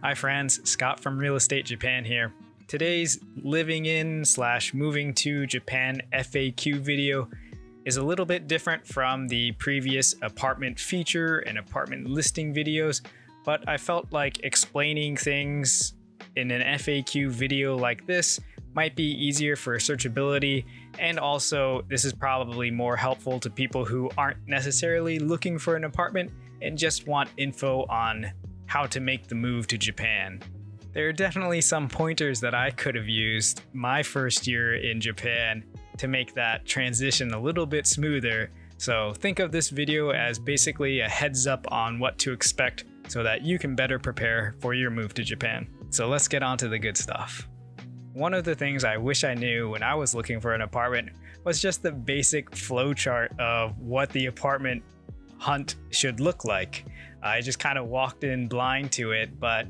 Hi friends, Scott from Real Estate Japan here. Today's living in / moving to Japan FAQ video is a little bit different from the previous apartment feature and apartment listing videos, but I felt like explaining things in an FAQ video like this might be easier for searchability, and also this is probably more helpful to people who aren't necessarily looking for an apartment and just want info on how to make the move to Japan. There are definitely some pointers that I could have used my first year in Japan to make that transition a little bit smoother. So think of this video as basically a heads up on what to expect so that you can better prepare for your move to Japan. So let's get on to the good stuff. One of the things I wish I knew when I was looking for an apartment was just the basic flowchart of what the apartment hunt should look like. I just kind of walked in blind to it, but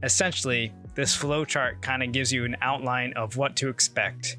essentially this flowchart kind of gives you an outline of what to expect.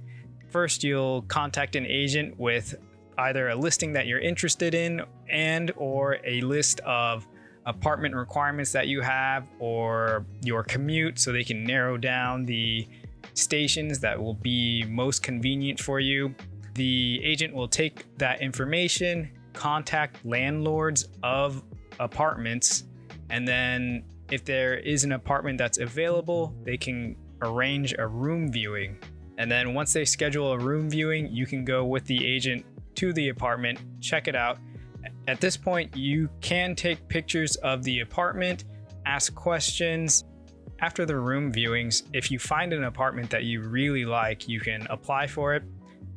First, you'll contact an agent with either a listing that you're interested in and or a list of apartment requirements that you have or your commute, so they can narrow down the stations that will be most convenient for you. The agent will take that information, contact landlords of apartments, and then if there is an apartment that's available, they can arrange a room viewing. And then once they schedule a room viewing, you can go with the agent to the apartment, check it out. At this point, you can take pictures of the apartment, ask questions. After the room viewings, if you find an apartment that you really like, you can apply for it.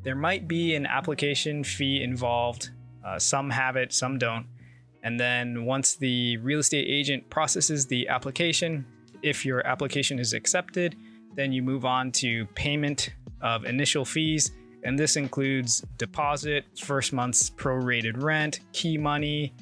There might be an application fee involved. Some have it, some don't. And then once the real estate agent processes the application, if your application is accepted, then you move on to payment of initial fees. And this includes deposit, first month's prorated rent, key money,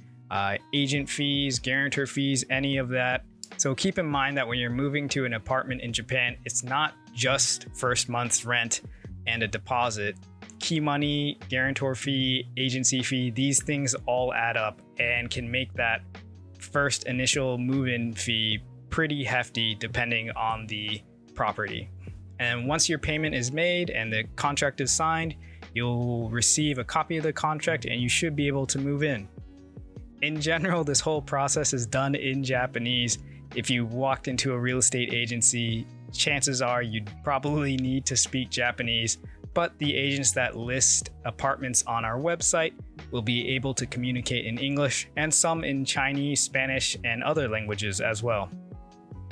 agent fees, guarantor fees, any of that. So keep in mind that when you're moving to an apartment in Japan, it's not just first month's rent and a deposit. Key money, guarantor fee, agency fee, these things all add up and can make that first initial move-in fee pretty hefty depending on the property. And once your payment is made and the contract is signed, you'll receive a copy of the contract and you should be able to move in. In general, this whole process is done in Japanese. If you walked into a real estate agency, chances are you'd probably need to speak Japanese, but the agents that list apartments on our website will be able to communicate in English and some in Chinese, Spanish, and other languages as well.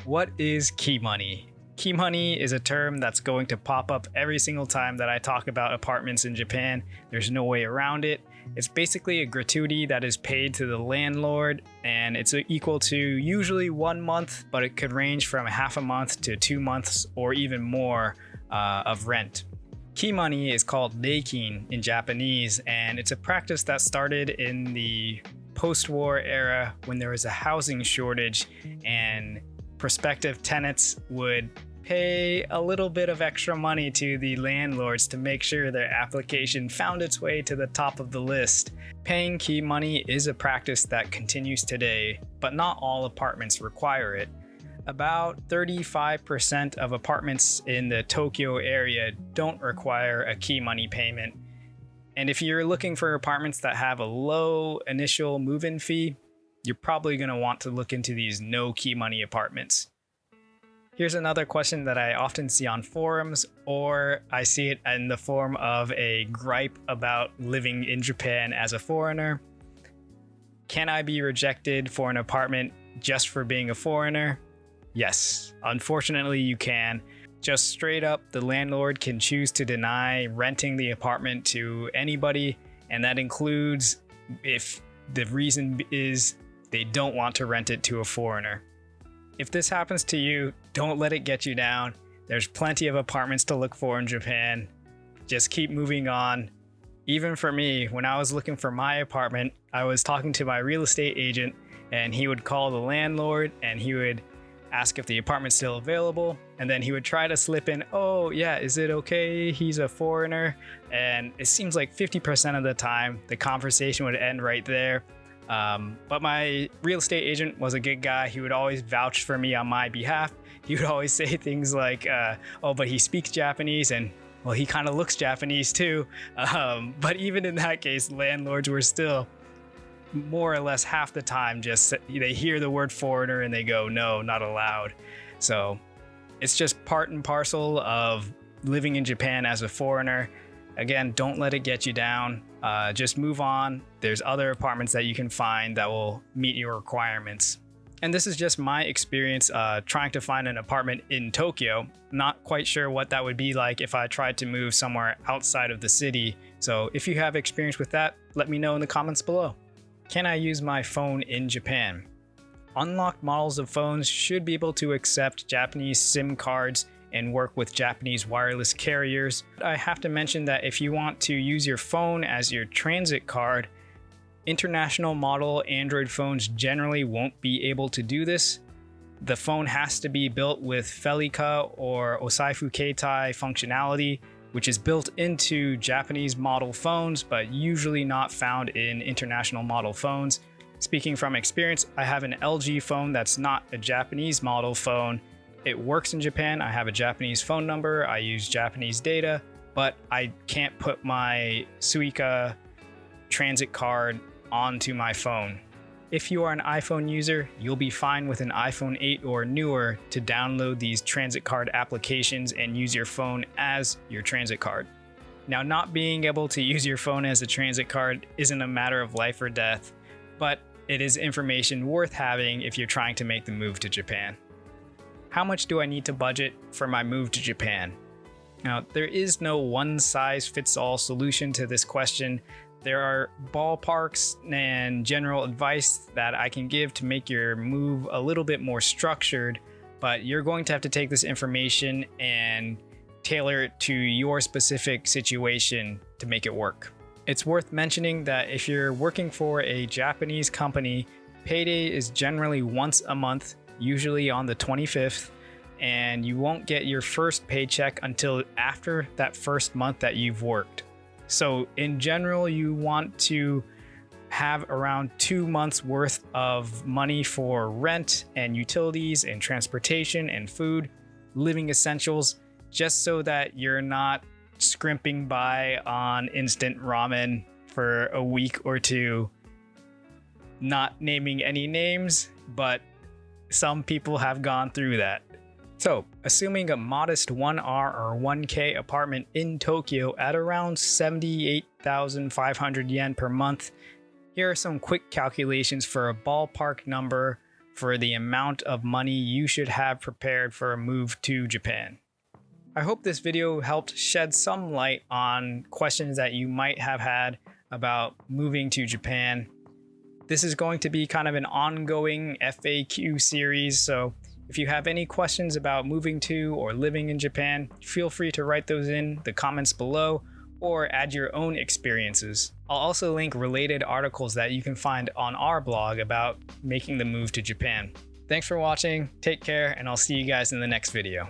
What is key money? Key money is a term that's going to pop up every single time that I talk about apartments in Japan. There's no way around it. It's basically a gratuity that is paid to the landlord, and it's equal to usually 1 month, but it could range from half a month to 2 months or even more of rent. Key money is called reikin in Japanese, and it's a practice that started in the post-war era when there was a housing shortage and prospective tenants would pay a little bit of extra money to the landlords to make sure their application found its way to the top of the list. Paying key money is a practice that continues today, but not all apartments require it. About 35% of apartments in the Tokyo area don't require a key money payment. And if you're looking for apartments that have a low initial move-in fee, you're probably going to want to look into these no key money apartments. Here's another question that I often see on forums, or I see it in the form of a gripe about living in Japan as a foreigner. Can I be rejected for an apartment just for being a foreigner? Yes, unfortunately you can. Just straight up, the landlord can choose to deny renting the apartment to anybody, and that includes if the reason is they don't want to rent it to a foreigner. If this happens to you, don't let it get you down. There's plenty of apartments to look for in Japan. Just keep moving on. Even for me, when I was looking for my apartment, I was talking to my real estate agent, and he would call the landlord and he would ask if the apartment's still available, and then he would try to slip in, oh yeah, is it okay, he's a foreigner? And it seems like 50% of the time the conversation would end right there. But my real estate agent was a good guy. He would always vouch for me on my behalf. He would always say things like, oh, but he speaks Japanese, and well, he kind of looks Japanese too. But even in that case, landlords were still more or less half the time just they hear the word foreigner and they go, no, not allowed. So it's just part and parcel of living in Japan as a foreigner. Again, don't let it get you down. Just move on. There's other apartments that you can find that will meet your requirements. And this is just my experience trying to find an apartment in Tokyo. Not quite sure what that would be like if I tried to move somewhere outside of the city. So if you have experience with that, let me know in the comments below. Can I use my phone in Japan? Unlocked models of phones should be able to accept Japanese SIM cards and work with Japanese wireless carriers. I have to mention that if you want to use your phone as your transit card, international model Android phones generally won't be able to do this. The phone has to be built with Felica or Osaifu Keitai functionality, which is built into Japanese model phones, but usually not found in international model phones. Speaking from experience, I have an LG phone that's not a Japanese model phone. It works in Japan. I have a Japanese phone number. I use Japanese data, but I can't put my Suica transit card onto my phone. If you are an iPhone user, you'll be fine with an iPhone 8 or newer to download these transit card applications and use your phone as your transit card. Now, not being able to use your phone as a transit card isn't a matter of life or death, but it is information worth having if you're trying to make the move to Japan. How much do I need to budget for my move to Japan? Now, there is no one-size-fits-all solution to this question. There are ballparks and general advice that I can give to make your move a little bit more structured, but you're going to have to take this information and tailor it to your specific situation to make it work. It's worth mentioning that if you're working for a Japanese company, payday is generally once a month, usually on the 25th, and you won't get your first paycheck until after that first month that you've worked. So in general, you want to have around 2 months worth of money for rent and utilities and transportation and food, living essentials, just so that you're not scrimping by on instant ramen for a week or two. Not naming any names, but some people have gone through that. So, assuming a modest 1R or 1K apartment in Tokyo at around 78,500 yen per month, here are some quick calculations for a ballpark number for the amount of money you should have prepared for a move to Japan. I hope this video helped shed some light on questions that you might have had about moving to Japan. This is going to be kind of an ongoing FAQ series, so if you have any questions about moving to or living in Japan, feel free to write those in the comments below or add your own experiences. I'll also link related articles that you can find on our blog about making the move to Japan. Thanks for watching, take care, and I'll see you guys in the next video.